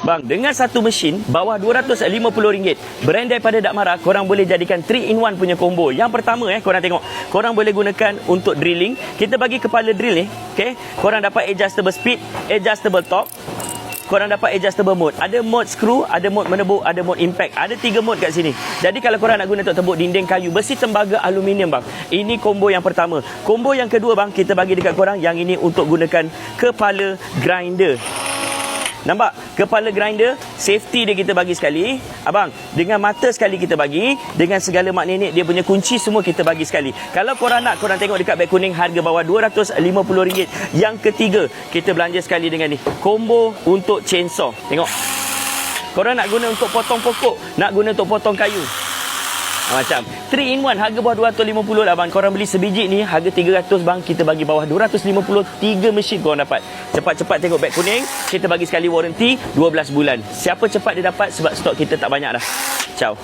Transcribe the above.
Bang, dengan satu mesin bawah RM250, brand daripada Dakmara, korang boleh jadikan 3-in-1 punya combo. Yang pertama korang tengok, korang boleh gunakan untuk drilling. Kita bagi kepala drill ni, okey. Korang dapat adjustable speed, adjustable torque. Korang dapat adjustable mode. Ada mode screw, ada mode menebuk, ada mode impact. Ada 3 mode kat sini. Jadi kalau korang nak guna untuk tebuk dinding kayu, besi, tembaga, aluminium bang. Ini combo yang pertama. Combo yang kedua bang, kita bagi dekat korang yang ini untuk gunakan kepala grinder. Nampak? Kepala grinder, safety dia kita bagi sekali. Abang, dengan mata sekali kita bagi. Dengan segala mak nenek, dia punya kunci semua kita bagi sekali. Kalau korang nak, korang tengok dekat beg kuning, harga bawah RM250. Yang ketiga, kita belanja sekali dengan ni. Combo untuk chainsaw. Tengok. Korang nak guna untuk potong pokok, nak guna untuk potong kayu. Macam 3-in-1, harga bawah RM250 lah bang. Korang beli sebiji ni harga RM300 bang, kita bagi bawah RM250. 3 mesin korang dapat. Cepat-cepat tengok beg kuning, kita bagi sekali warranty 12 bulan. Siapa cepat dia dapat, sebab stok kita tak banyak dah. Ciao.